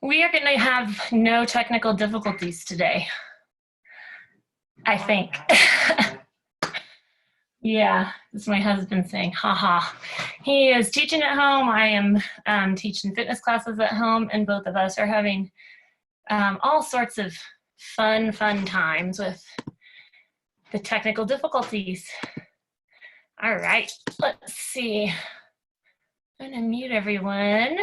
We are going to have no technical difficulties today, I think. Yeah, that's my husband saying, haha. He is teaching at home. I am teaching fitness classes at home, and both of us are having all sorts of fun times with the technical difficulties. All right, let's see. I'm going to mute everyone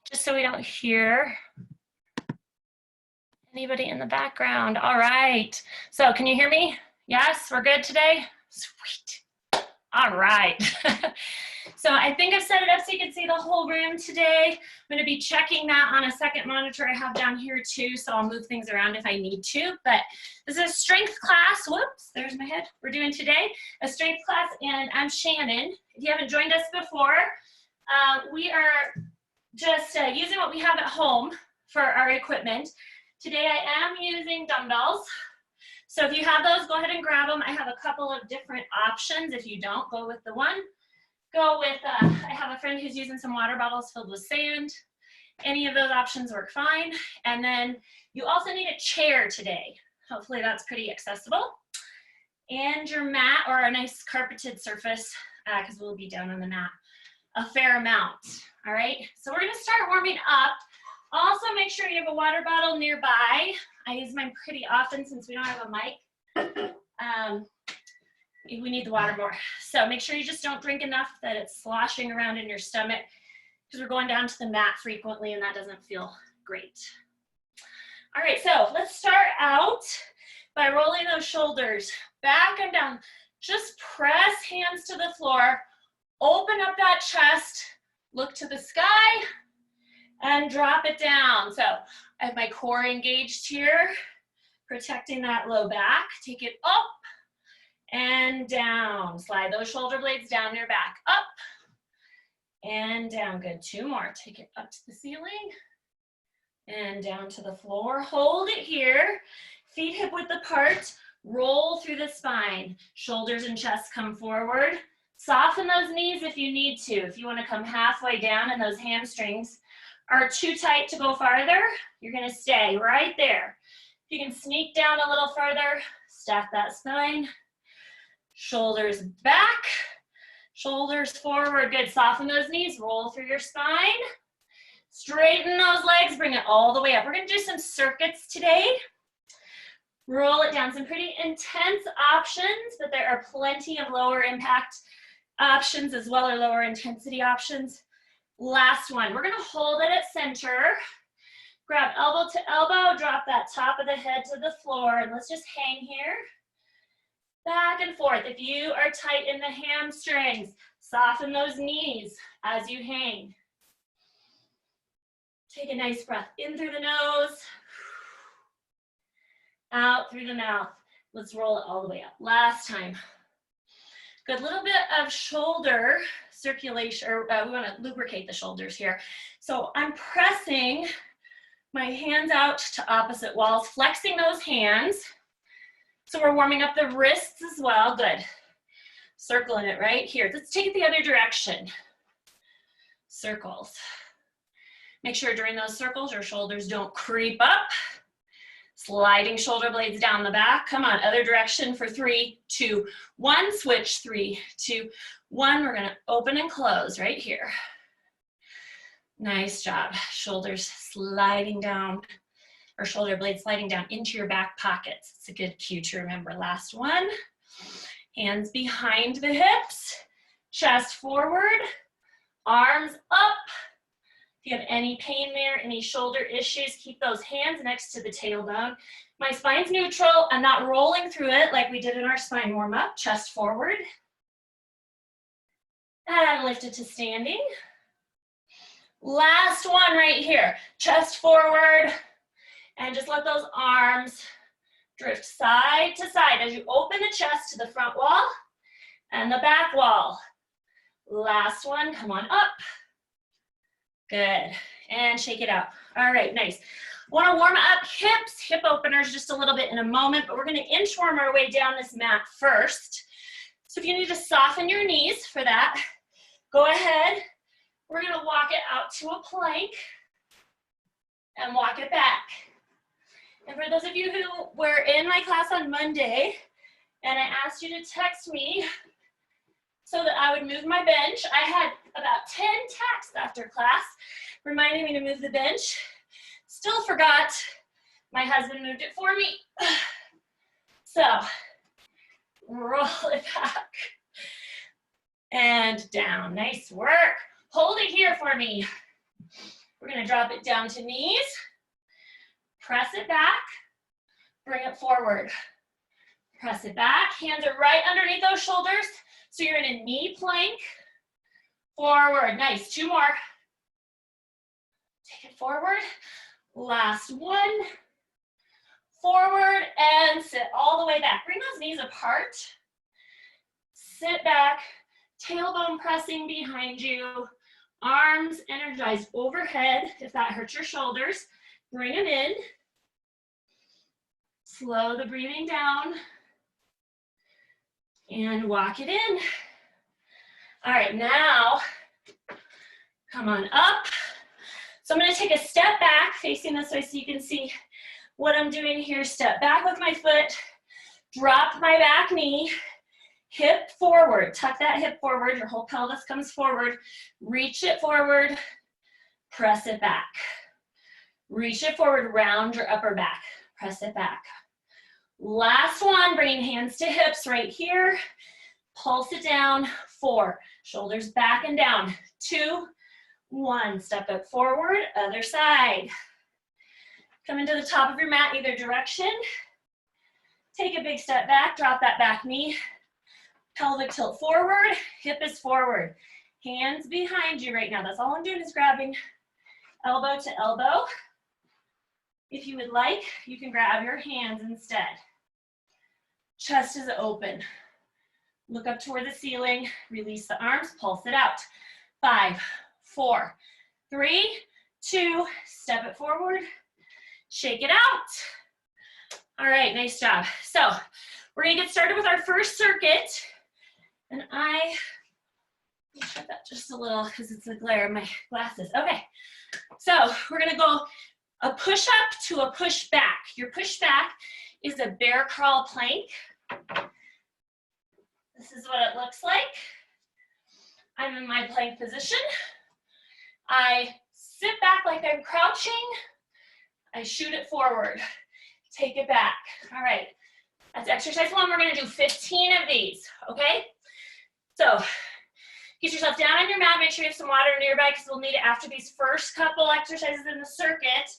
just so we don't hear anybody in the background. All right, so can you hear me? Yes, we're good today? Sweet. All right. So I think I've set it up so you can see the whole room today. I'm going to be checking that on a second monitor I have down here too, so I'll move things around if I need to. But this is a strength class. Whoops, there's my head. We're doing today a strength class, and I'm Shannon. If you haven't joined us before, we are just using what we have at home for our equipment. Today I am using dumbbells. So if you have those, go ahead and grab them. I have a couple of different options. If you don't, go with the one. Go with, I have a friend who's using some water bottles filled with sand. Any of those options work fine. And then you also need a chair today. Hopefully that's pretty accessible. And your mat, or a nice carpeted surface, because we'll be down on the mat a fair amount. All right, so we're gonna start warming up. Also make sure you have a water bottle nearby. I use mine pretty often since we don't have a mic. We need the water more. So make sure you just don't drink enough that it's sloshing around in your stomach, because we're going down to the mat frequently and that doesn't feel great. All right, so let's start out by rolling those shoulders back and down. Just press hands to the floor, open up that chest, look to the sky, and drop it down. So I have my core engaged here, protecting that low back. Take it up and down. Slide those shoulder blades down your back. Up and down. Good. Two more. Take it up to the ceiling and down to the floor. Hold it here. Feet hip width apart. Roll through the spine. Shoulders and chest come forward. Soften those knees if you need to. If you want to come halfway down and those hamstrings are too tight to go farther, you're going to stay right there. If you can sneak down a little further, stack that spine. Shoulders back, shoulders forward. Good. Soften those knees, roll through your spine. Straighten those legs, bring it all the way up. We're going to do some circuits today. Roll it down. Some pretty intense options, but there are plenty of lower impact options as well, or lower intensity options. Last one. We're going to hold it at center. Grab elbow to elbow, drop that top of the head to the floor, and let's just hang here. Back and forth. If you are tight in the hamstrings, soften those knees as you hang. Take a nice breath in through the nose, out through the mouth. Let's roll it all the way up. Last time. Good. Little bit of shoulder circulation, or we want to lubricate the shoulders here. So I'm pressing my hands out to opposite walls, flexing those hands. So we're warming up the wrists as well. Good. Circling it right here. Let's take it the other direction. Circles. Make sure during those circles your shoulders don't creep up. Sliding shoulder blades down the back. Come on, other direction for 3, 2, 1. Switch, 3, 2, 1. We're gonna open and close right here. Nice job. Shoulders sliding down, or shoulder blades sliding down into your back pockets. It's a good cue to remember. Last one. Hands behind the hips, chest forward, arms up. If you have any pain there, any shoulder issues, keep those hands next to the tailbone. My spine's neutral. I'm not rolling through it like we did in our spine warm up. Chest forward. And lift it to standing. Last one right here. Chest forward. And just let those arms drift side to side as you open the chest to the front wall and the back wall. Last one. Come on up. Good. And shake it out. All right, nice. Want to warm up hips, hip openers just a little bit in a moment, but we're going to inchworm our way down this mat first. So if you need to soften your knees for that, go ahead. We're going to walk it out to a plank. and walk it back. And for those of you who were in my class on Monday, and I asked you to text me so that I would move my bench, I had about 10 texts after class reminding me to move the bench. Still forgot. My husband moved it for me. So, roll it back and down. Nice work. Hold it here for me. We're gonna drop it down to knees. Press it back. Bring it forward. Press it back. Hands are right underneath those shoulders. So you're in a knee plank. Forward. Nice. 2 more. Take it forward. Last one. Forward and sit all the way back. Bring those knees apart. Sit back. Tailbone pressing behind you. Arms energized overhead. If that hurts your shoulders, bring them in. Slow the breathing down. And walk it in. All right, now, come on up. So I'm gonna take a step back, facing this way so you can see what I'm doing here. Step back with my foot, drop my back knee, hip forward, tuck that hip forward, your whole pelvis comes forward, reach it forward, press it back. Reach it forward, round your upper back, press it back. Last one, bringing hands to hips right here, pulse it down, 4, shoulders back and down, 2, 1, step it forward, other side. Come into the top of your mat, either direction. Take a big step back, drop that back knee. Pelvic tilt forward, hip is forward. Hands behind you right now. That's all I'm doing is grabbing elbow to elbow. If you would like, you can grab your hands instead. Chest is open. Look up toward the ceiling, release the arms, pulse it out. 5, 4, 3, 2, step it forward. Shake it out. All right, nice job. So we're gonna get started with our first circuit. And let me shut that just a little because it's the glare of my glasses. Okay, so we're gonna go a push up to a push back. Your push back is a bear crawl plank. This is what it looks like. I'm in my plank position. I sit back like I'm crouching. I shoot it forward, take it back. All right, that's exercise 1. We're gonna do 15 of these, okay? So get yourself down on your mat, make sure you have some water nearby because we'll need it after these first couple exercises in the circuit.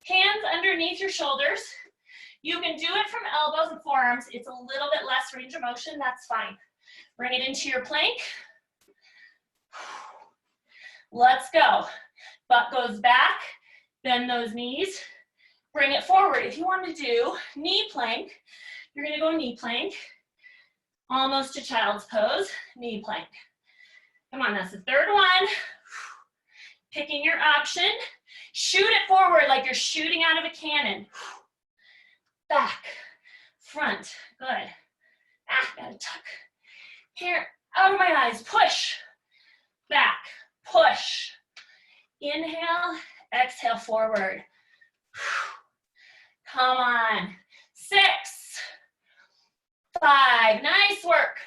Hands underneath your shoulders. You can do it from elbows and forearms. It's a little bit less range of motion, that's fine. Bring it into your plank. Let's go. Butt goes back, bend those knees, bring it forward. If you want to do knee plank, you're gonna go knee plank, almost to child's pose, knee plank. Come on, that's the 3rd one. Picking your option. Shoot it forward like you're shooting out of a cannon. Back, front, good. Gotta tuck. Here, out of my eyes, push. Back, push. Inhale, exhale forward. Come on. 6, 5, nice work.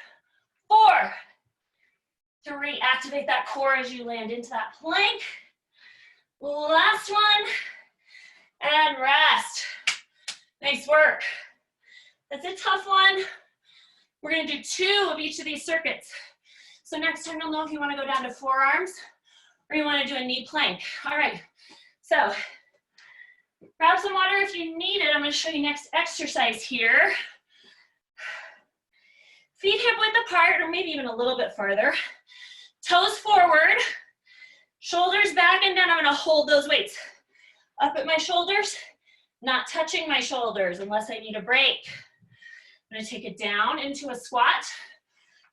4, 3, activate that core as you land into that plank. Last one, and rest. Nice work. That's a tough one. We're gonna do 2 of each of these circuits. So next time you'll know if you wanna go down to forearms or you wanna do a knee plank. All right, so grab some water if you need it. I'm gonna show you next exercise here. Feet hip width apart, or maybe even a little bit farther. Toes forward, shoulders back and down. I'm gonna hold those weights up at my shoulders, not touching my shoulders unless I need a break. I'm gonna take it down into a squat,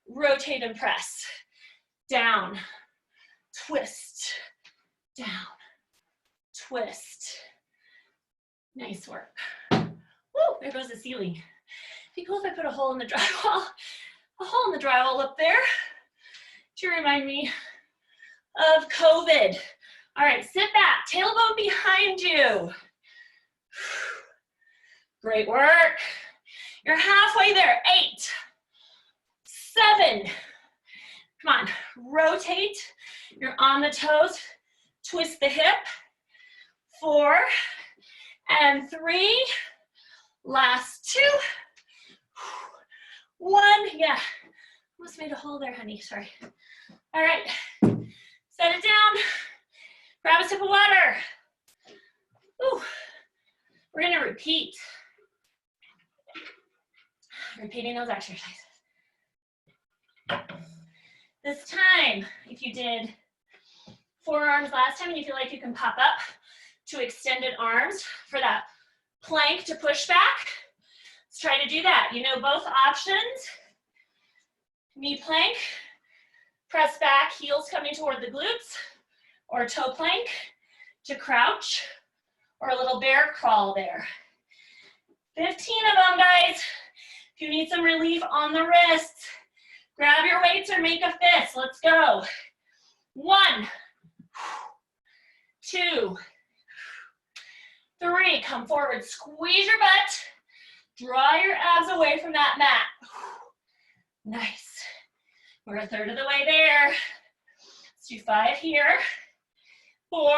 rotate and press. Down, twist, down, twist. Nice work. Woo, there goes the ceiling. It'd be cool if I put a hole in the drywall. A hole in the drywall up there to remind me of COVID. All right, sit back, tailbone behind you. Great work. You're halfway there. 8, 7. Come on, rotate. You're on the toes. Twist the hip. 4 and 3. Last 2. 1. Yeah. Almost made a hole there, honey. Sorry. All right. Set it down. Grab a sip of water. Ooh. We're going to repeat. Repeating those exercises. This time, if you did forearms last time and you feel like you can pop up to extended arms for that plank to push back, let's try to do that. You know both options. Knee plank, press back, heels coming toward the glutes, or toe plank to crouch, or a little bear crawl there. 15 of them, guys. If you need some relief on the wrists, grab your weights or make a fist. Let's go. 1, 2, 3. Come forward, squeeze your butt. Draw your abs away from that mat. Nice. We're a third of the way there. Let's do 5 here. 4,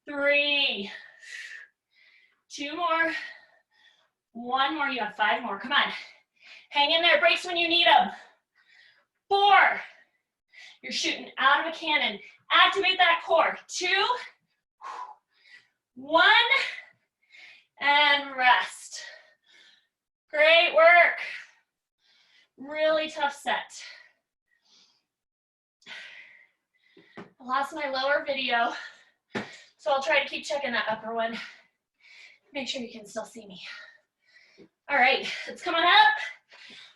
3, 2 more. 1 more, you have 5 more, come on. Hang in there, breaks when you need them. 4, you're shooting out of a cannon. Activate that core. 2, 1, and rest. Great work. Really tough set. I lost my lower video, so I'll try to keep checking that upper one. Make sure you can still see me. All right, it's coming up.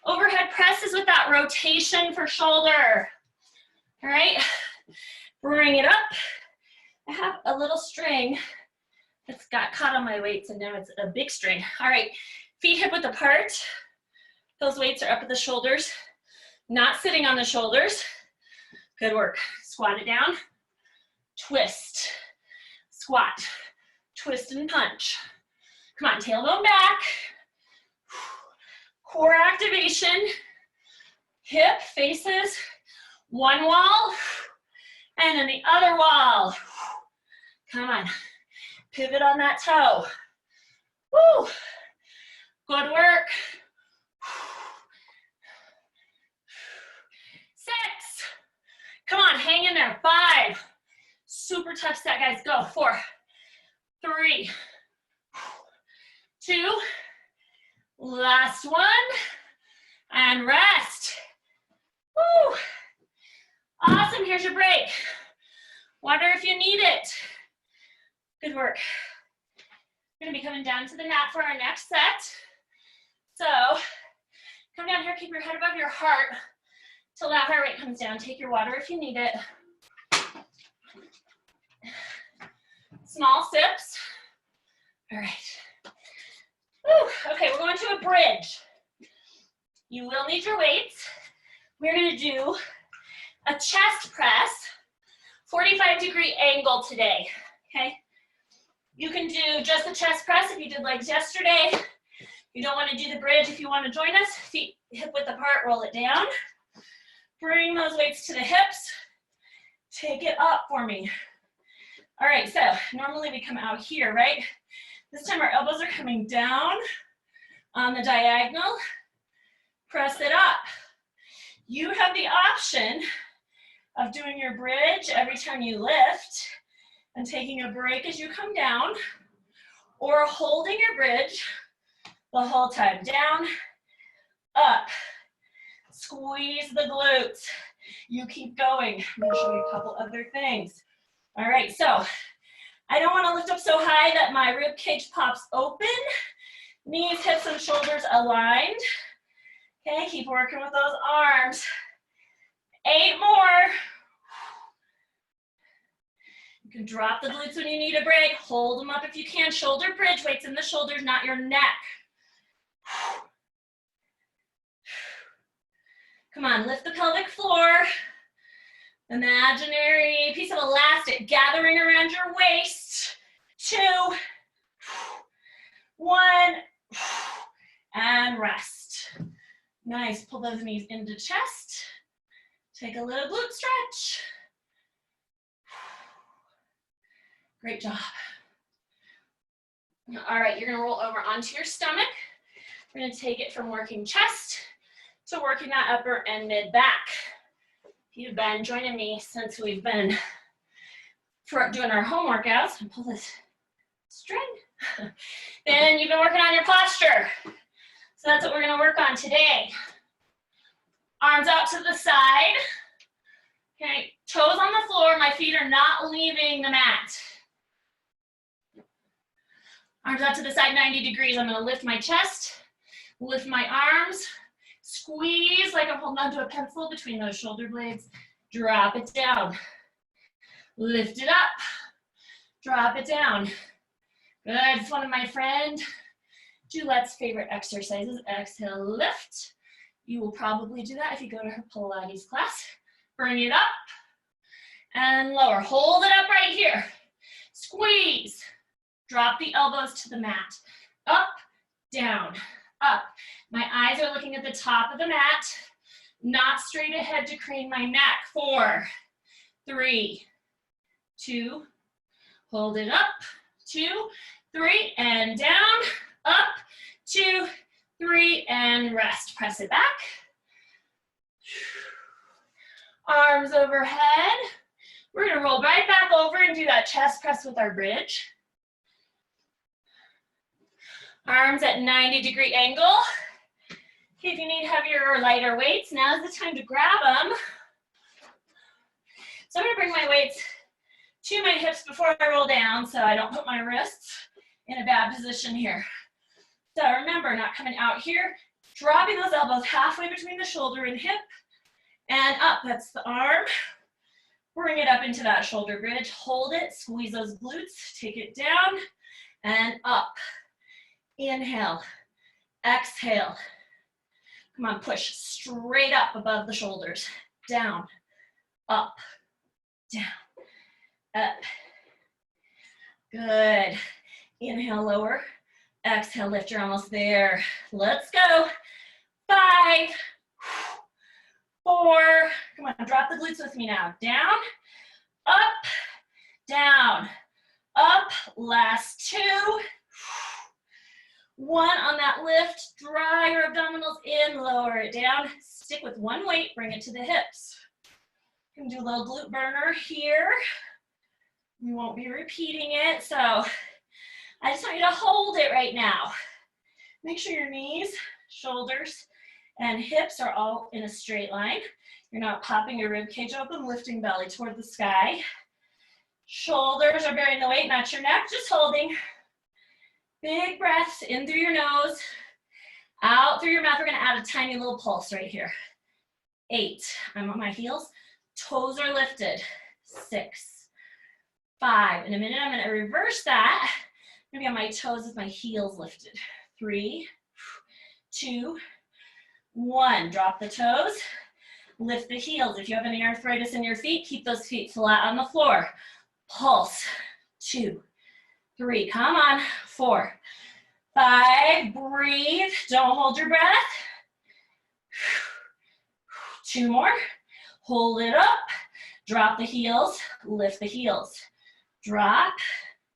Overhead presses with that rotation for shoulder. All right, bring it up. I have a little string that's got caught on my weights and now it's a big string. All right, feet hip width apart. Those weights are up at the shoulders, not sitting on the shoulders. Good work. Squat it down, twist, squat, twist and punch. Come on, tailbone back. Core activation. Hip faces one wall and then the other wall. Come on, pivot on that toe. Woo! Good work. 6. Come on, hang in there. 5. Super tough set, guys. Go. 4, 3, 2. Last one. And rest. Woo! Awesome. Here's your break. Water if you need it. Good work. We're going to be coming down to the mat for our next set. So come down here, keep your head above your heart till that heart rate comes down. Take your water if you need it. Small sips. All right. Whew. Okay, we're going to a bridge. You will need your weights. We're going to do a chest press, 45-degree angle today, okay? You can do just the chest press if you did legs yesterday. You don't want to do the bridge if you want to join us. Feet hip width apart, roll it down. Bring those weights to the hips. Take it up for me. All right, so normally we come out here, right? This time our elbows are coming down on the diagonal. Press it up. You have the option of doing your bridge every time you lift and taking a break as you come down, or holding your bridge the whole time. Down, up, squeeze the glutes. You keep going. I'm gonna show you a couple other things. All right, so I don't wanna lift up so high that my rib cage pops open. Knees, hips, and shoulders aligned. Okay, keep working with those arms. 8 more. You can drop the glutes when you need a break. Hold them up if you can. Shoulder bridge, weights in the shoulders, not your neck. Come on, lift the pelvic floor. Imaginary piece of elastic gathering around your waist. 2, 1, and rest. Nice, pull those knees into chest. Take a little glute stretch. Great job. All right, you're gonna roll over onto your stomach. We're gonna take it from working chest to working that upper and mid back. If you've been joining me since we've been doing our home workouts, and pull this string, then you've been working on your posture. So that's what we're gonna work on today. Arms out to the side. Okay, toes on the floor, my feet are not leaving the mat. Arms out to the side, 90 degrees. I'm gonna lift my chest, lift my arms, squeeze like I'm holding onto a pencil between those shoulder blades. Drop it down. Lift it up. Drop it down. Good, it's one of my friend Julette's favorite exercises. Exhale, lift. You will probably do that if you go to her Pilates class. Bring it up and lower. Hold it up right here. Squeeze. Drop the elbows to the mat. Up, down, up. My eyes are looking at the top of the mat, not straight ahead to crane my neck. 4, 3, 2, hold it up. 2, 3, and down, up, 2, 3, and rest. Press it back. Arms overhead. We're gonna roll right back over and do that chest press with our bridge. Arms at 90-degree angle. If you need heavier or lighter weights, now's the time to grab them. So I'm gonna bring my weights to my hips before I roll down so I don't put my wrists in a bad position here. So remember, not coming out here, dropping those elbows halfway between the shoulder and hip, and up, that's the arm. Bring it up into that shoulder bridge, hold it, squeeze those glutes, take it down, and up. Inhale, exhale. Come on, push straight up above the shoulders. Down, up, down, up. Good. Inhale, lower. Exhale, lift, you're almost there. Let's go. 5, 4, come on, drop the glutes with me now. Down, up, down, up. Last 2. 1 on that lift, draw your abdominals in, lower it down. Stick with one weight, bring it to the hips. You can do a little glute burner here. You won't be repeating it, so I just want you to hold it right now. Make sure your knees, shoulders, and hips are all in a straight line. You're not popping your rib cage open, lifting belly toward the sky. Shoulders are bearing the weight, not your neck, just holding. Big breaths in through your nose, out through your mouth. We're gonna add a tiny little pulse right here. 8, I'm on my heels, toes are lifted. 6, 5, in a minute I'm gonna reverse that. I'm gonna be on my toes with my heels lifted. 3, 2, 1, drop the toes, lift the heels. If you have any arthritis in your feet, keep those feet flat on the floor. Pulse, 2, 3, come on, 4, 5, breathe, don't hold your breath. 2 more, hold it up, drop the heels, lift the heels, drop,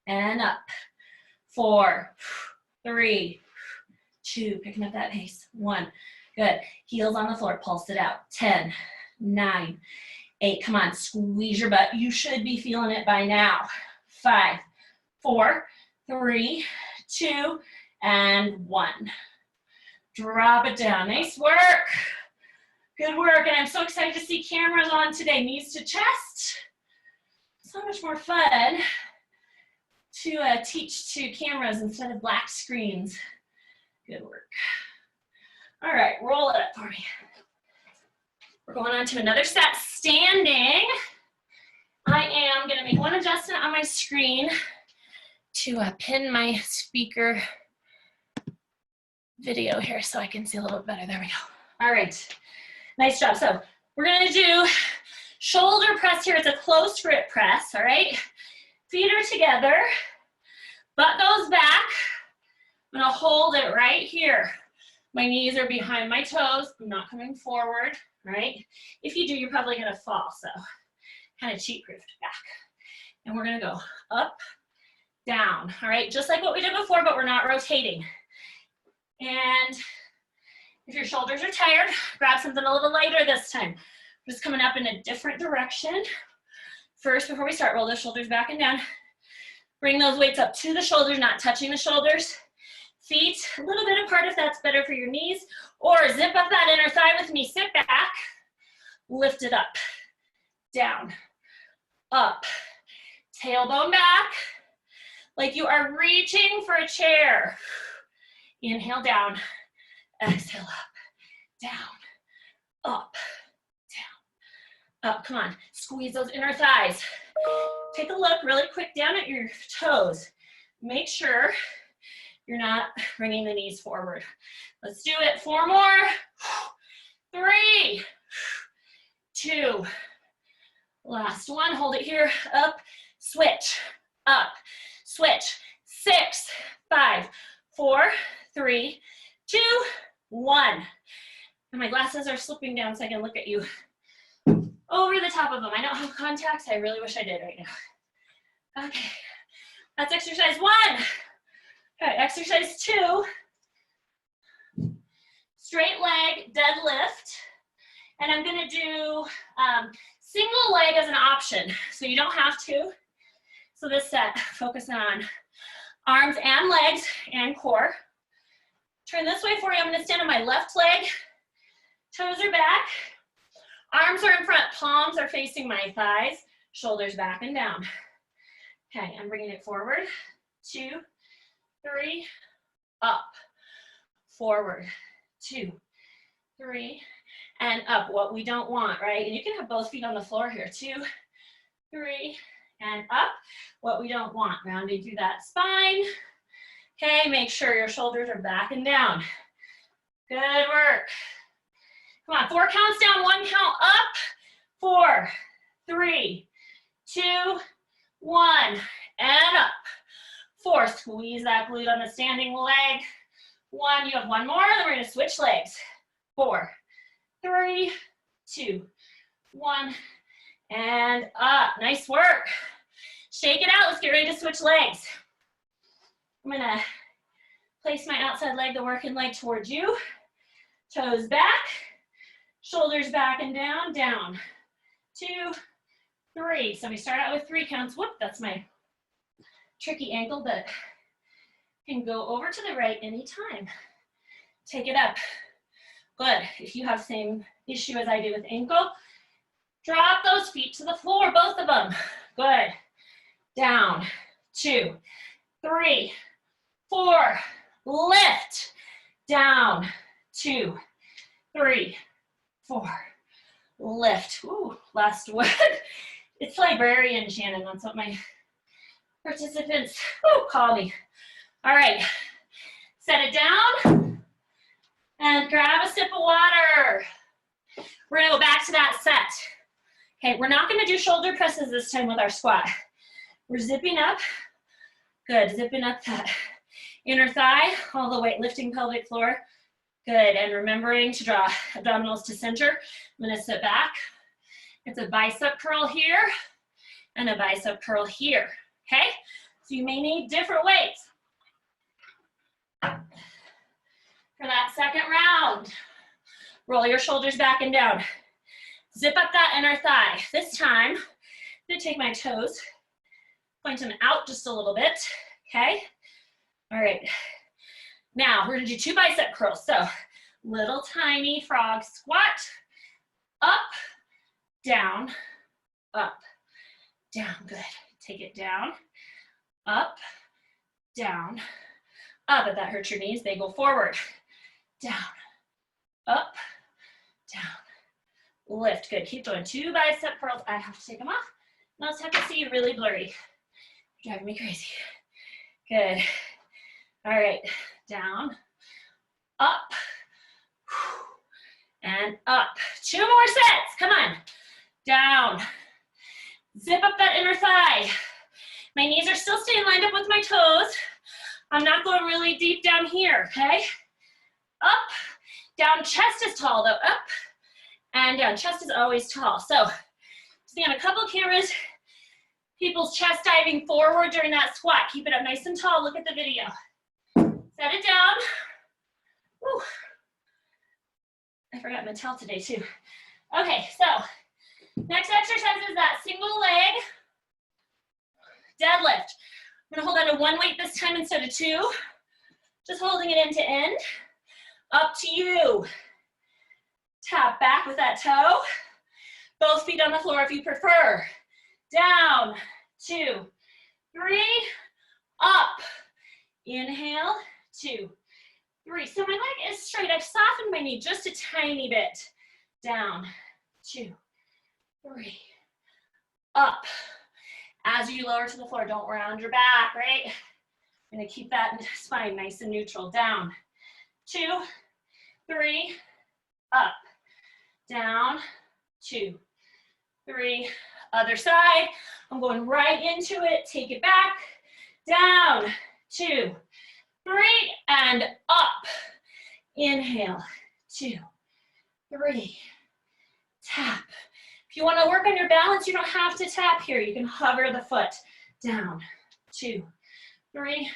and up. 4, 3, 2, picking up that pace, 1, good, heels on the floor, pulse it out, 10, 9, 8, come on, squeeze your butt, you should be feeling it by now. 5, 4, 3, 2, and 1. Drop it down. Nice work. Good work. And I'm so excited to see cameras on today. Knees to chest. So much more fun to teach to cameras instead of black screens. Good work. All right, roll it up for me. We're going on to another set. Standing. I am going to make one adjustment on my screen to pin my speaker video here so I can see a little bit better. There we go. All right, nice job. So we're gonna do Shoulder press here, it's a close grip press, all right? Feet are together, butt goes back. I'm gonna hold it right here. My knees are behind my toes. I'm not coming forward, right? If you do, you're probably gonna fall, so kind of cheat-proofed back. And we're gonna go up, down, all right? Just like what we did before, but we're not rotating. And if your shoulders are tired, grab something a little lighter this time. Just coming up in a different direction. First, before we start, roll those shoulders back and down. Bring those weights up to the shoulders, not touching the shoulders. Feet a little bit apart if that's better for your knees, or zip up that inner thigh with me. Sit back, lift it up, down, up, tailbone back, like you are reaching for a chair. Inhale down, exhale up, down, up, down, up. Come on, squeeze those inner thighs. Take a look really quick down at your toes. Make sure you're not bringing the knees forward. Let's do it. 4 more. 3, 2. Last one. Hold it here. Up, switch, up, switch. 6, 5, 4, 3, 2, 1. And my glasses are slipping down so I can look at you over the top of them. I don't have contacts. I really wish I did right now. Okay. That's exercise 1. Okay, exercise 2, straight leg deadlift, and I'm gonna do single leg as an option, so you don't have to. So this set, focus on arms and legs and core. Turn this way for you. I'm gonna stand on my left leg, toes are back, arms are in front, palms are facing my thighs, shoulders back and down. Okay, I'm bringing it forward, 2, 3, up, forward, 2, 3, and up. What we don't want, right? And you can have both feet on the floor here, 2, 3, and up. What we don't want, rounding through that spine. Okay, make sure your shoulders are back and down. Good work. Come on, 4 counts down, 1 count up. 4, 3, 2, 1, and up. 4, squeeze that glute on the standing leg. 1, you have 1 more, then we're gonna switch legs. 4, 3, 2, 1, and up. Nice work. Shake it out, let's get ready to switch legs. I'm gonna place my outside leg, the working leg towards you. Toes back, shoulders back and down, down. 2, 3. So we start out with 3 counts. Whoop, that's my tricky ankle, but can go over to the right anytime. Take it up. Good. If you have the same issue as I do with ankle, drop those feet to the floor, both of them. Good. Down. 2, 3, 4. Lift. Down. 2, 3, 4. Lift. Ooh, last one. It's librarian, Shannon. That's what my participants call me. All right, set it down and grab a sip of water. We're gonna go back to that set. Okay, we're not gonna do shoulder presses this time with our squat. We're zipping up. Good, zipping up that inner thigh all the way, lifting pelvic floor. Good, and remembering to draw abdominals to center. I'm gonna sit back. It's a bicep curl here and a bicep curl here, okay? So you may need different weights. For that second round, roll your shoulders back and down. Zip up that inner thigh. This time, I'm gonna take my toes, point them out just a little bit, okay? All right, now we're gonna do 2 bicep curls. So, little tiny frog squat, up, down, up, down, good. Take it down, up, down, up. If that hurts your knees, they go forward, down, up, down, lift. Good, keep going. 2 bicep curls. I have to take them off. Now let's have to see you really blurry. You're driving me crazy. Good. All right, down, up, and up. 2 more sets, come on. down. Zip up that inner thigh. My knees are still staying lined up with my toes. I'm not going really deep down here, okay? Up, down, chest is tall though, up and down. Chest is always tall. So, see on a couple cameras, people's chest diving forward during that squat. Keep it up nice and tall. Look at the video. Set it down. Woo. I forgot my towel today too. Okay, so next exercise is that single leg deadlift. I'm gonna hold on to one weight this time instead of two. Just holding it end to end. Up to you. Tap back with that toe. Both feet on the floor if you prefer. Down, 2, 3, up. Inhale, 2, 3. So my leg is straight. I've softened my knee just a tiny bit. Down, 2, 3, up. As you lower to the floor, don't round your back, right? I'm gonna keep that spine nice and neutral. Down, 2, 3, up. Down, 2, 3. Other side. I'm going right into it. Take it back. Down, 2, 3, and up. Inhale, 2, 3. Tap. If you want to work on your balance, you don't have to tap here. You can hover the foot. Down, 2, 3,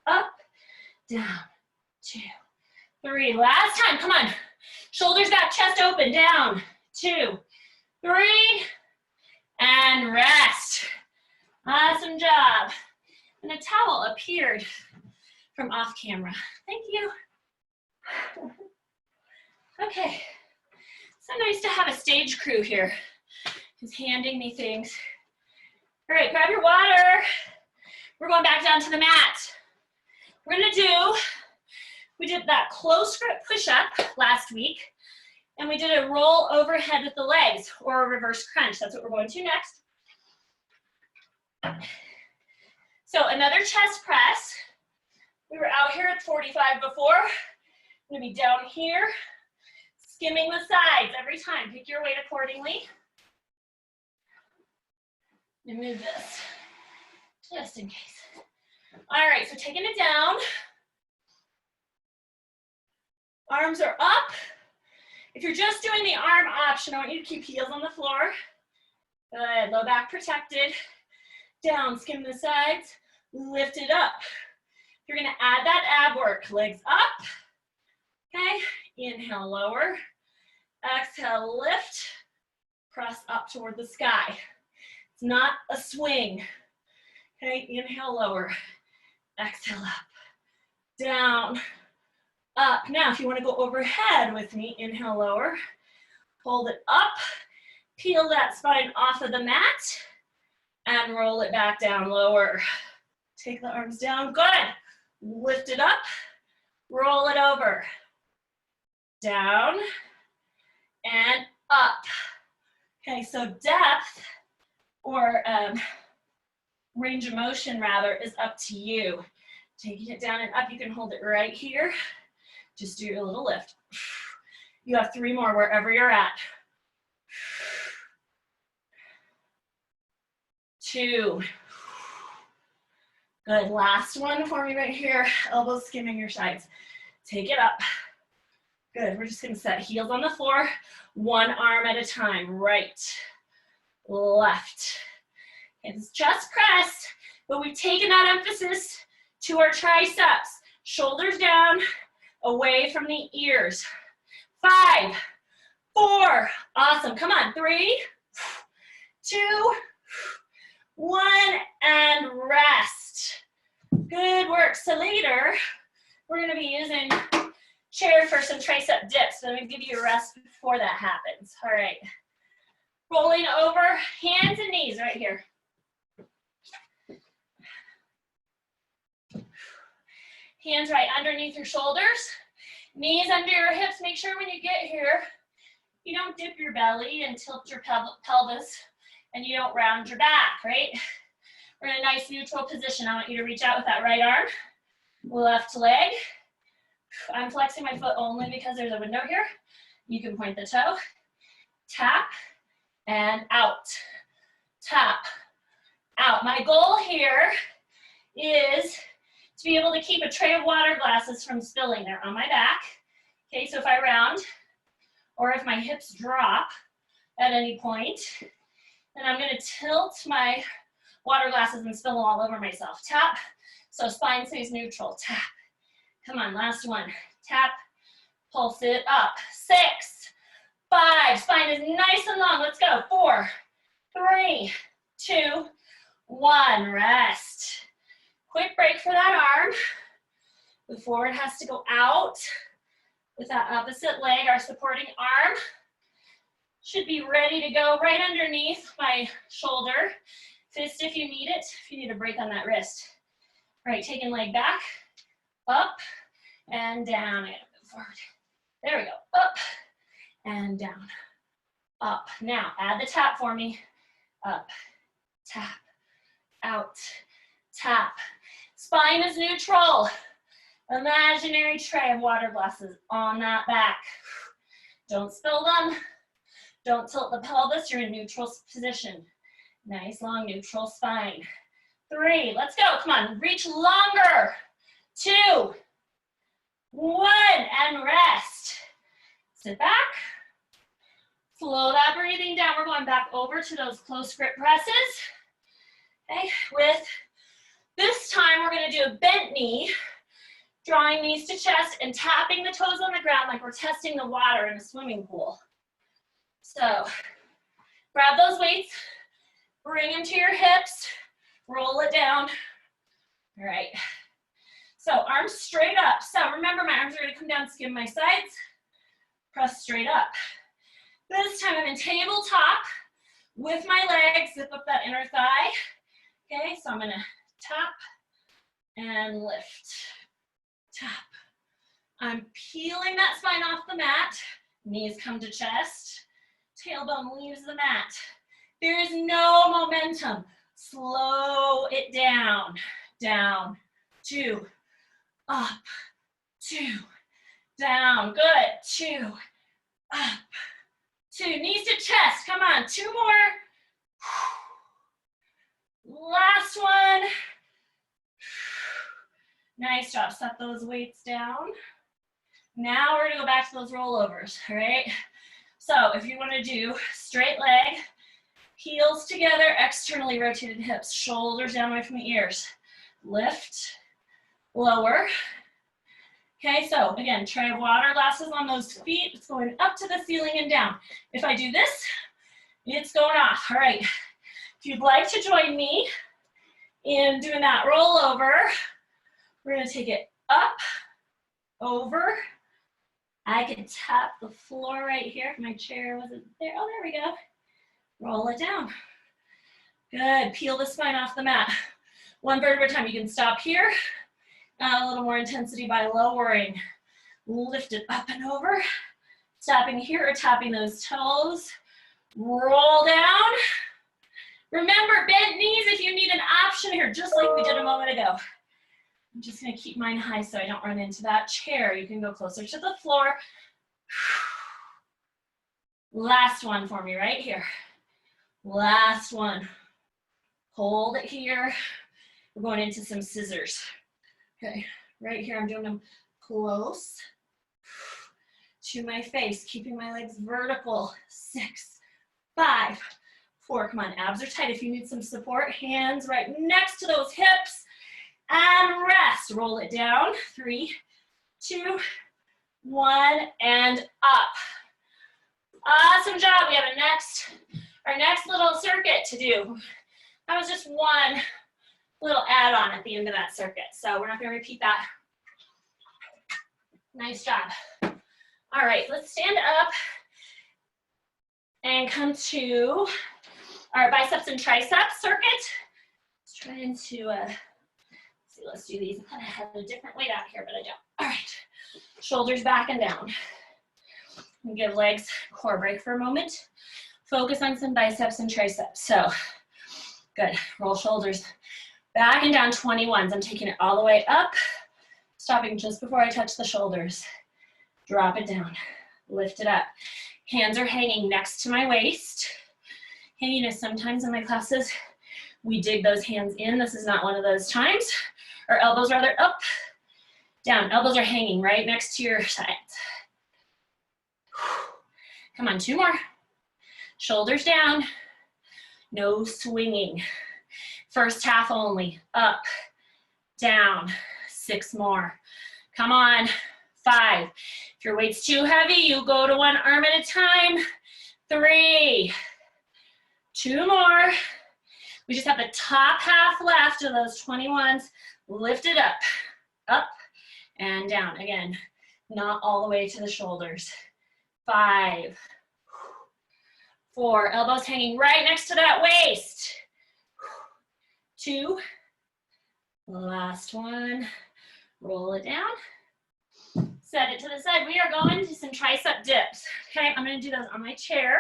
up, down, 2, 3. Last time, come on. Shoulders back, chest open, down, 2, 3, and rest. Awesome job. And a towel appeared from off camera. Thank you. Okay, so nice to have a stage crew here who's handing me things. All right, grab your water. We're going back down to the mat. We're gonna we did that close grip push-up last week, and we did a roll overhead with the legs, or a reverse crunch. That's what we're going to next. So another chest press. We were out here at 45 before. I'm gonna be down here, skimming the sides every time. Pick your weight accordingly. And move this, just in case. All right, so taking it down. Arms are up. If you're just doing the arm option, I want you to keep heels on the floor. Good, low back protected. Down, skim the sides, lift it up. You're gonna add that ab work, legs up. Okay, inhale, lower. Exhale, lift. Press up toward the sky. It's not a swing. Okay, inhale, lower. Exhale, up. Down, up. Now, if you want to go overhead with me, inhale, lower. Hold it up. Peel that spine off of the mat and roll it back down, lower. Take the arms down, good. Lift it up, roll it over. Down and up. Okay, so depth, or range of motion rather, is up to you. Taking it down and up, you can hold it right here. Just do your little lift. You have 3 more wherever you're at. 2. Good, last one for me right here. Elbows skimming your sides. Take it up. Good, we're just gonna set heels on the floor, one arm at a time. Right, left. It's just press, but we've taken that emphasis to our triceps. Shoulders down, away from the ears. 5, 4, awesome, come on. 3, 2, 1, and rest. Good work. So later, we're gonna be using chair for some tricep dips. So let me give you a rest before that happens. All right. Rolling over, hands and knees right here. Hands right underneath your shoulders. Knees under your hips. Make sure when you get here, you don't dip your belly and tilt your pelvis, and you don't round your back, right? We're in a nice neutral position. I want you to reach out with that right arm, left leg. I'm flexing my foot only because there's a window here. You can point the toe, tap, and out. Tap, out. My goal here is to be able to keep a tray of water glasses from spilling. They're on my back. Okay, so if I round, or if my hips drop at any point, then I'm gonna tilt my water glasses and spill them all over myself. Tap, so spine stays neutral. Tap, come on, last one. Tap, pulse it up. 6, 5, spine is nice and long. Let's go. 4, 3, 2, 1, rest. Quick break for that arm. The forward has to go out with that opposite leg. Our supporting arm should be ready to go right underneath my shoulder. Fist if you need it, if you need a break on that wrist. All right, taking leg back, up and down. I gotta move forward. There we go, up and down, up. Now, add the tap for me. Up, tap, out, tap. Spine is neutral. Imaginary tray of water glasses on that back. Don't spill them. Don't tilt the pelvis. You're in neutral position. Nice long neutral spine. 3, let's go. Come on, reach longer. 2, 1, and rest. Sit back. Slow that breathing down. We're going back over to those close grip presses. Okay, with this time we're gonna do a bent knee, drawing knees to chest and tapping the toes on the ground like we're testing the water in a swimming pool. So grab those weights, bring them to your hips, roll it down. All right, so arms straight up. So remember, my arms are gonna come down, skim my sides, press straight up. This time I'm in tabletop with my legs, zip up that inner thigh. Okay, so I'm gonna tap and lift, tap. I'm peeling that spine off the mat, knees come to chest, tailbone leaves the mat. There is no momentum. Slow it down, down, 2, up, 2, down, good, 2, up, 2, knees to chest, come on, 2 more. Last one. Nice job, set those weights down. Now we're gonna go back to those rollovers, all right? So if you wanna do straight leg, heels together, externally rotated hips, shoulders down away from the ears. Lift, lower. Okay, so again, tray of water glasses on those feet. It's going up to the ceiling and down. If I do this, it's going off. All right, if you'd like to join me in doing that rollover, we're gonna take it up, over. I can tap the floor right here if my chair wasn't there. Oh, there we go. Roll it down. Good, peel the spine off the mat. 1 vertebra at a time. You can stop here. Add a little more intensity by lowering. Lift it up and over. Stopping here or tapping those toes. Roll down. Remember, bent knees if you need an option here, just like we did a moment ago. I'm just gonna keep mine high so I don't run into that chair. You can go closer to the floor. Last one for me right here. Last one. Hold it here. We're going into some scissors. Okay, right here I'm doing them close to my face, keeping my legs vertical. 6, 5, 4, come on, abs are tight. If you need some support, hands right next to those hips, and rest. Roll it down. 3, 2, 1, and up. Awesome job. We have our next little circuit to do. That was just one little add-on at the end of that circuit, so we're not going to repeat that. Nice job. All right, let's stand up and come to our biceps and triceps circuit. Let's try into let's do these. I thought I had a different weight out here, but I don't. All right, shoulders back and down. And give legs core break for a moment. Focus on some biceps and triceps. So, good. Roll shoulders back and down, 21s. I'm taking it all the way up, stopping just before I touch the shoulders. Drop it down, lift it up. Hands are hanging next to my waist. hanginess. Sometimes in my classes, we dig those hands in. This is not one of those times. Or elbows rather up, down. Elbows are hanging right next to your sides. Come on, 2 more. Shoulders down. No swinging. First half only. Up, down. 6 more. Come on. 5. If your weight's too heavy, you go to 1 arm at a time. 3. 2 more. We just have the top half left of those 21s. Lift it up, up and down. Again, not all the way to the shoulders. 5. 4, elbows hanging right next to that waist. 2, last one. Roll it down. Set it to the side. We are going to some tricep dips. Okay, I'm going to do those on my chair.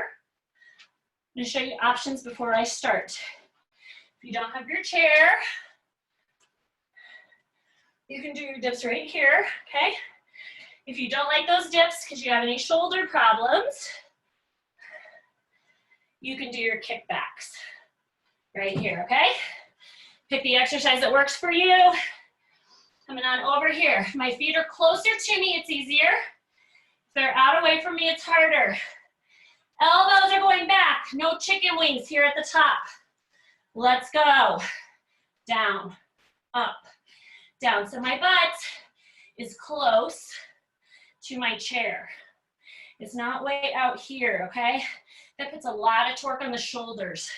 I'm going to show you options before I start. If you don't have your chair, you can do your dips right here, okay? If you don't like those dips because you have any shoulder problems, you can do your kickbacks right here, okay? Pick the exercise that works for you. Coming on over here. My feet are closer to me, it's easier. If they're out away from me, it's harder. Elbows are going back. No chicken wings here at the top. Let's go. Down, up, down. So my butt is close to my chair. It's not way out here, okay? That puts a lot of torque on the shoulders.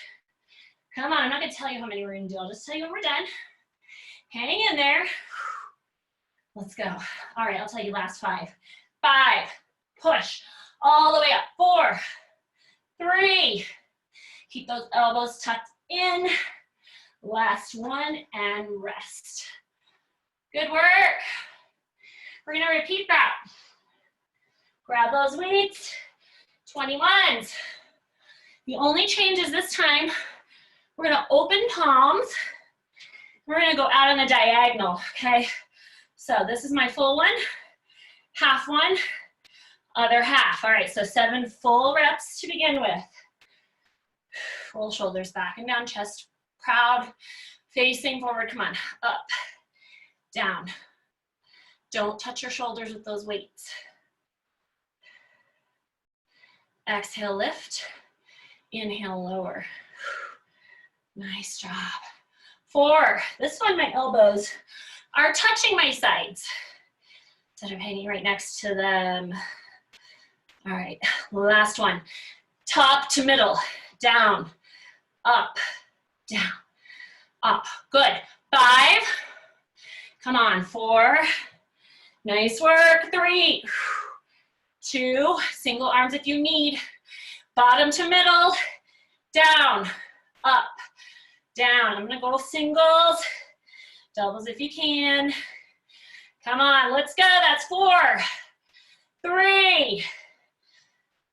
Come on, I'm not gonna tell you how many we're gonna do. I'll just tell you when we're done. Hang in there. Let's go. All right, I'll tell you last 5. 5, push all the way up. 4, 3, keep those elbows tucked in. Last one, and rest. Good work. We're gonna repeat that. Grab those weights, 21s. The only change is this time, we're gonna open palms. We're gonna go out on the diagonal, okay? So this is my full one, half one, other half. All right, so 7 full reps to begin with. Roll shoulders back and down, chest proud, facing forward, come on, up, down. Don't touch your shoulders with those weights. Exhale, lift, inhale, lower. Nice job. 4, this one, my elbows are touching my sides instead of hanging right next to them. All right, last one. Top to middle, down, up, down, up. Good. 5. Come on. 4. Nice work. 3. 2. Single arms if you need. Bottom to middle, down, up, down. I'm gonna go singles, doubles if you can. Come on, let's go. That's 4, 3,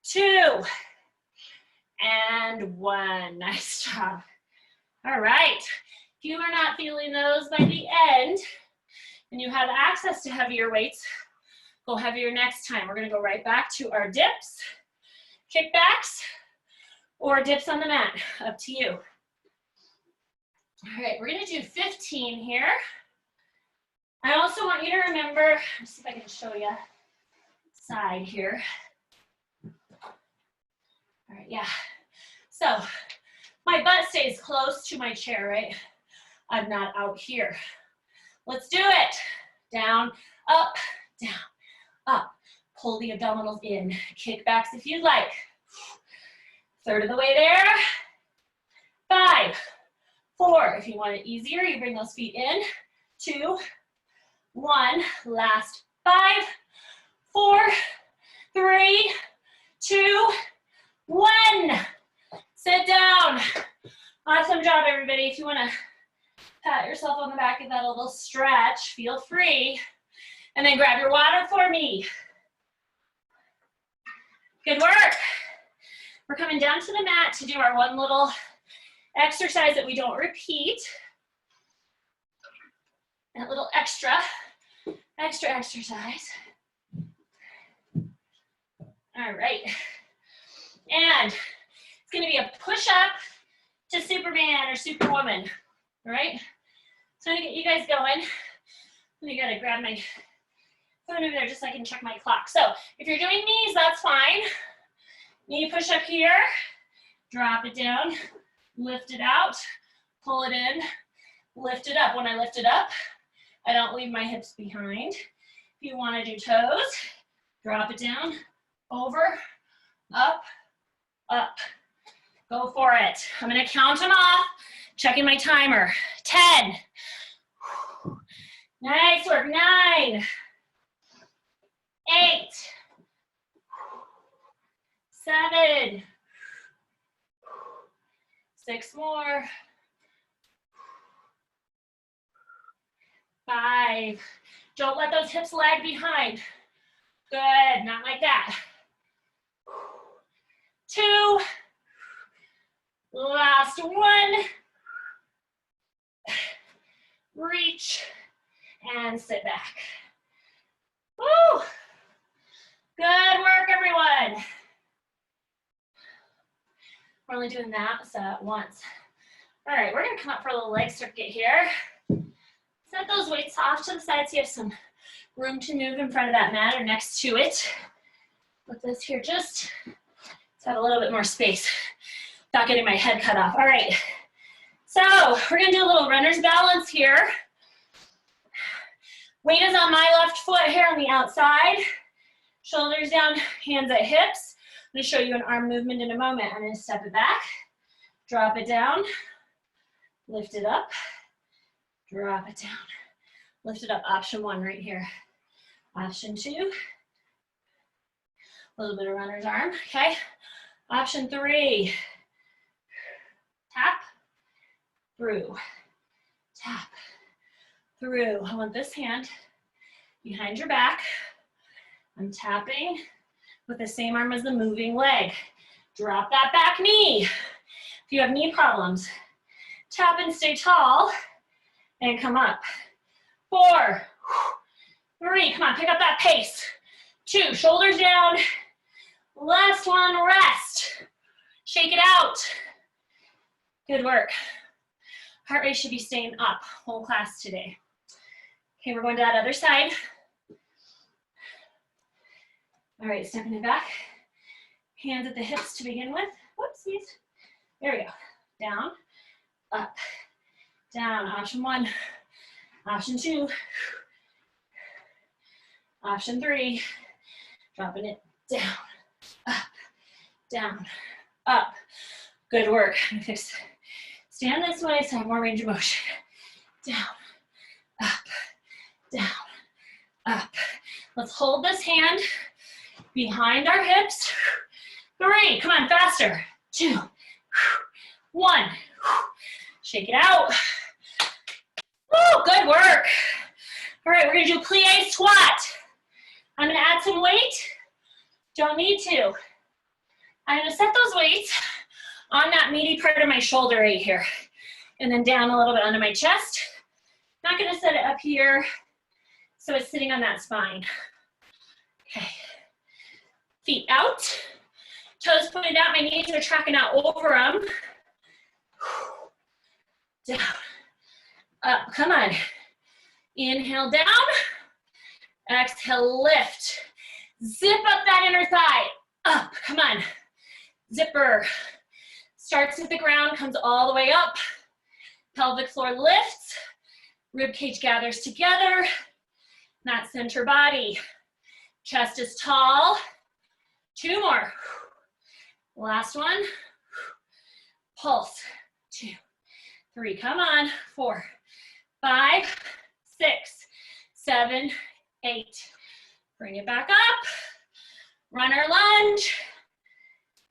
2, and 1. Nice job. All right. If you are not feeling those by the end, and you have access to heavier weights, go heavier next time. We're gonna go right back to our dips, kickbacks, or dips on the mat, up to you. All right, we're gonna do 15 here. I also want you to remember, let's see if I can show you side here. All right, yeah. So my butt stays close to my chair, right? I'm not out here. Let's do it. Down, up, down, up. Pull the abdominals in. Kickbacks if you'd like. 1/3 of the way there. 5, 4. If you want it easier, you bring those feet in. 2, 1. Last 5, 4, 3, 2, 1. Sit down. Awesome job, everybody. If you want to pat yourself on the back, give that a little stretch, feel free. And then grab your water for me. Good work. We're coming down to the mat to do our one little exercise that we don't repeat. That little extra exercise. All right. And it's gonna be a push-up to Superman or Superwoman, all right? So I'm gonna get you guys going. I gotta grab my phone over there just so I can check my clock. So if you're doing knees, that's fine. Knee push up here, drop it down, lift it out, pull it in, lift it up. When I lift it up, I don't leave my hips behind. If you wanna do toes, drop it down, over, up, up. Go for it. I'm gonna count them off, checking my timer. 10. Nice work. 9. 8. 7. 6 more. 5. Don't let those hips lag behind. Good, not like that. 2. Last one. Reach and sit back. Woo! Good work, everyone. We're only doing that once. All right, we're gonna come up for a little leg circuit here. Set those weights off to the side so you have some room to move in front of that mat or next to it. Put this here just to have a little bit more space without getting my head cut off. All right, so we're gonna do a little runner's balance here. Weight is on my left foot here on the outside. Shoulders down, hands at hips. I'm gonna show you an arm movement in a moment. I'm gonna step it back, drop it down, lift it up, drop it down, lift it up. Option 1 right here. Option 2, a little bit of runner's arm, okay? Option 3, tap, through, tap, through. I want this hand behind your back. I'm tapping with the same arm as the moving leg. Drop that back knee. If you have knee problems, tap and stay tall and come up. 4, 3, come on, pick up that pace. 2, shoulders down. Last one, rest. Shake it out. Good work. Heart rate should be staying up whole class today. Okay, we're going to that other side. All right, stepping it back. Hands at the hips to begin with. Whoopsies. There we go. Down, up, down. Option 1. Option 2. Option 3. Dropping it down, up, down, up. Good work. I'm gonna stand this way so I have more range of motion. Down, up, down, up. Let's hold this hand behind our hips. 3, come on, faster. 2, 1. Shake it out. Woo, good work. All right, we're gonna do plie squat. I'm gonna add some weight. Don't need to. I'm gonna set those weights on that meaty part of my shoulder right here. And then down a little bit onto my chest. Not gonna set it up here so it's sitting on that spine. Okay. Feet out. Toes pointed out, my knees are tracking out over them. Down, up, come on. Inhale down, exhale, lift. Zip up that inner thigh, up, come on. Zipper. Starts at the ground, comes all the way up. Pelvic floor lifts, rib cage gathers together, that center body. Chest is tall. 2 more. Last one. Pulse. 2, 3, come on. 4, 5, 6, 7, 8. Bring it back up. Runner lunge.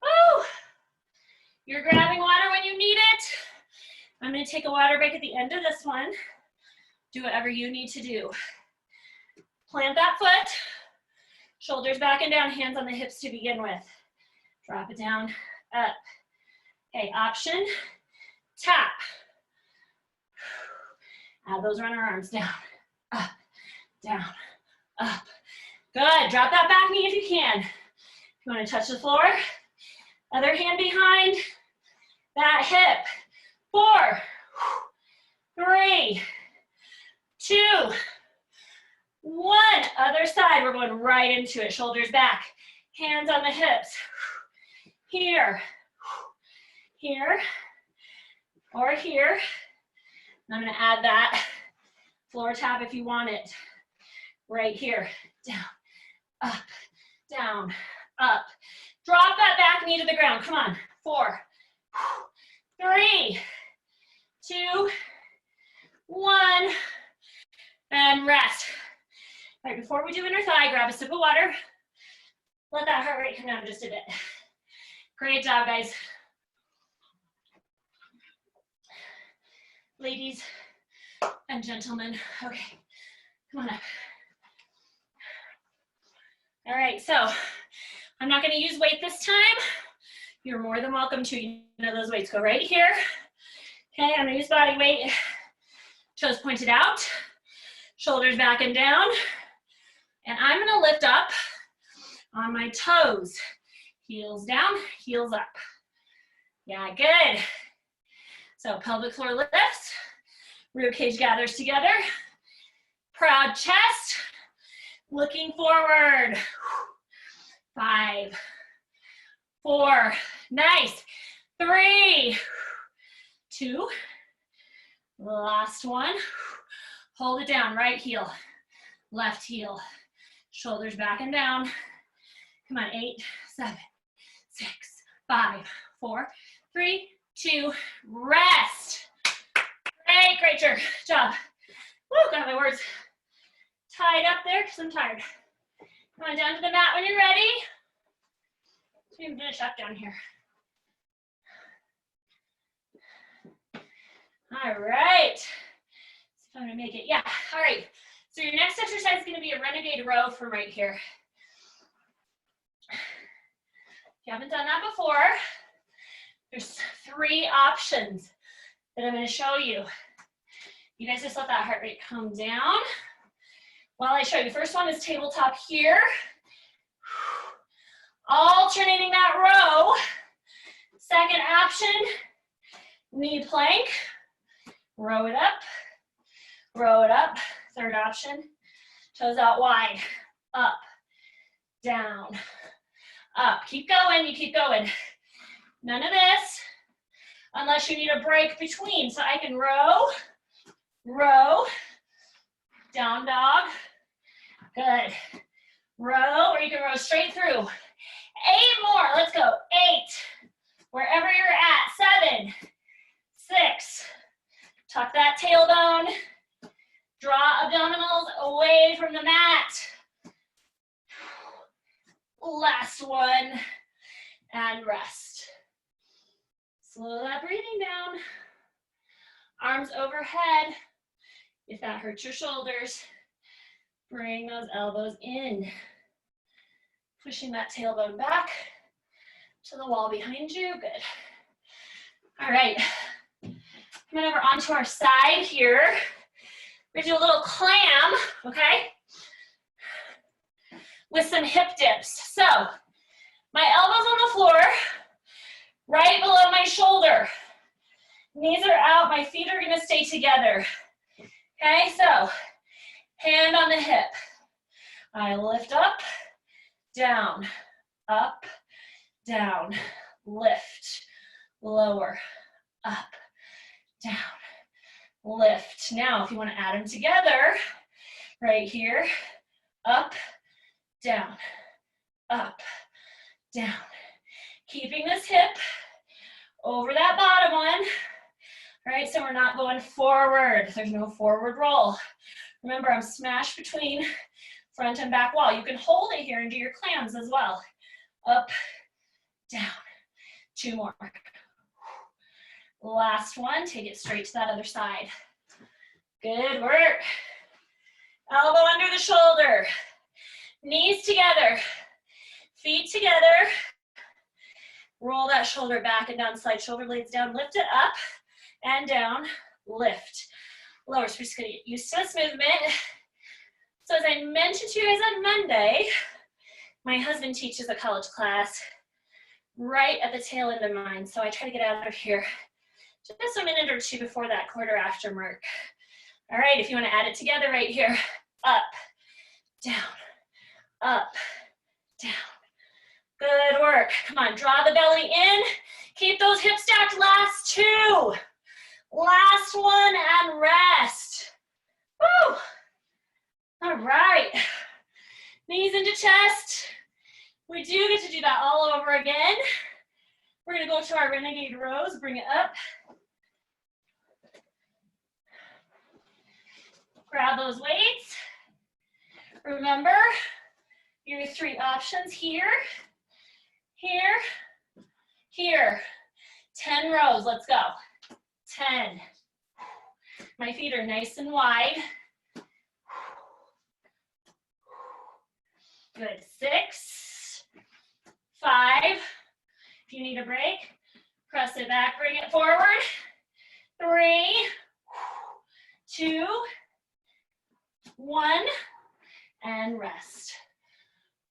Woo! You're grabbing water when you need it. I'm gonna take a water break at the end of this one. Do whatever you need to do. Plant that foot. Shoulders back and down, hands on the hips to begin with. Drop it down, up. Okay, option, tap. Add those runner arms down, up, down, up. Good, drop that back knee if you can. If you wanna touch the floor, Other hand behind that hip. 4, 3, 2, 1. Other side, we're going right into it. Shoulders back, hands on the hips. Here, here, or here. I'm gonna add that floor tap if you want it. Right here, down, up, down, up. Drop that back knee to the ground, come on. 4, 3, 2, 1, and rest. All right, before we do inner thigh, grab a sip of water. Let that heart rate come down just a bit. Great job, guys. Ladies and gentlemen, okay, come on up. All right, so I'm not gonna use weight this time. You're more than welcome to, you know, those weights go right here. Okay, I'm gonna use body weight. Toes pointed out, shoulders back and down. And I'm gonna lift up on my toes. Heels down, heels up. Yeah, good. So pelvic floor lifts, rib cage gathers together. Proud chest, looking forward. 5, 4, nice. 3, 2, last one. Hold it down, right heel, left heel. Shoulders back and down. Come on, 8, 7, 6, 5, 4, 3, 2, rest. Great job. Woo, got my words tied up there because I'm tired. Come on down to the mat when you're ready. So we can finish up down here. All right. See if I'm gonna make it. Yeah, all right. So your next exercise is gonna be a renegade row from right here. If you haven't done that before, there's 3 options that I'm gonna show you. You guys just let that heart rate come down while I show you. First one is tabletop here. Alternating that row. Second option, knee plank. Row it up, row it up. Third option, toes out wide, up, down, up. Keep going, you keep going. None of this unless you need a break between. So I can row, row, down dog, good. Row, or you can row straight through. 8 more, let's go. 8, wherever you're at. 7, 6, tuck that tailbone. Draw abdominals away from the mat. Last one, and rest. Slow that breathing down. Arms overhead. If that hurts your shoulders, bring those elbows in. Pushing that tailbone back to the wall behind you, good. All right, coming over onto our side here. We're gonna do a little clam, okay? With some hip dips. So, my elbows on the floor, right below my shoulder. Knees are out, my feet are gonna stay together. Okay, so, hand on the hip. I lift up, down, lift, lower, up, down. Lift. Now, if you want to add them together, right here, up, down, keeping this hip over that bottom one. All right, so we're not going forward. There's no forward roll. Remember, I'm smashed between front and back wall. You can hold it here and do your clams as well. Up, down. 2 more. Last one, take it straight to that other side. Good work. Elbow under the shoulder. Knees together. Feet together. Roll that shoulder back and down, slide shoulder blades down, lift it up and down, lift. Lower, so we're just gonna get used to this movement. So as I mentioned to you guys on Monday, my husband teaches a college class right at the tail end of mine. So I try to get out of here just a minute or two before that quarter after mark. All right, if you want to add it together right here, up, down, up, down. Good work. Come on, draw the belly in. Keep those hips stacked. Last two. Last one and rest. Woo! All right. Knees into chest. We do get to do that all over again. We're gonna go to our renegade rows, bring it up. Grab those weights. Remember your 3 options here, here, here. 10 rows, let's go. 10. My feet are nice and wide. Good, 6, 5. If you need a break, press it back, bring it forward. 3, 2, 1, and rest.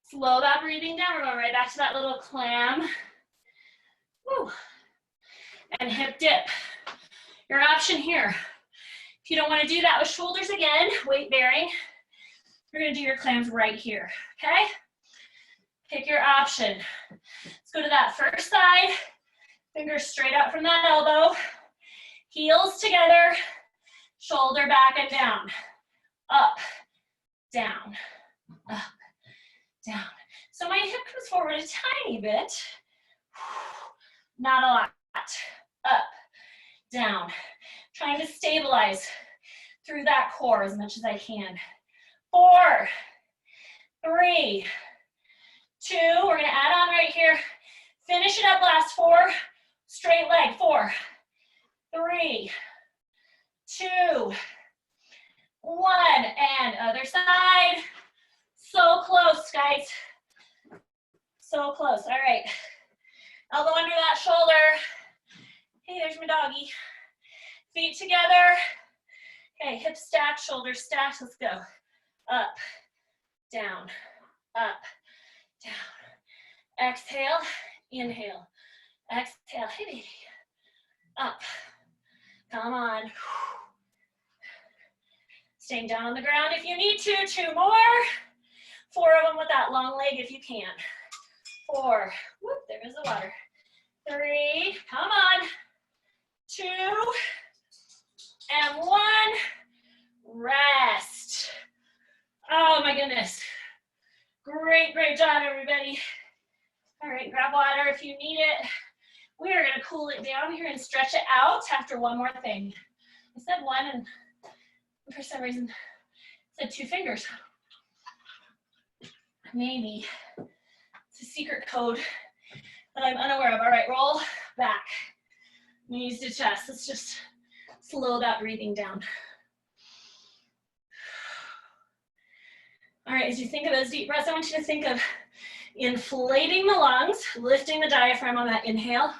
Slow that breathing down. We're going right back to that little clam. Woo. And hip dip. Your option here. If you don't want to do that with shoulders again, weight bearing, you're going to do your clams right here, okay? Pick your option. Let's go to that first side. Fingers straight out from that elbow. Heels together. Shoulder back and down. Up, down, up, down. So my hip comes forward a tiny bit. Not a lot. Up, down. Trying to stabilize through that core as much as I can. 4, 3, 2. We're going to add on right here. Finish it up, last 4. Straight leg, 4, 3, 2, 1. And other side. So close, guys. So close. All right. Elbow under that shoulder. Hey, there's my doggy. Feet together. Okay, hips stacked, shoulders stacked. Let's go. Up, down, up, down. Exhale, inhale. Exhale, hey baby. Up. Come on. Staying down on the ground if you need to. 2 more. 4 of them with that long leg if you can. 4. Whoop, there is the water. 3. Come on. 2. And 1. Rest. Oh my goodness. Great, great job, everybody. All right, grab water if you need it. We are gonna cool it down here and stretch it out after one more thing. I said 1 and for some reason said 2 fingers. Maybe it's a secret code that I'm unaware of. All right, roll back. Knees to chest. Let's just slow that breathing down. All right, as you think of those deep breaths, I want you to think of inflating the lungs, lifting the diaphragm on that inhale,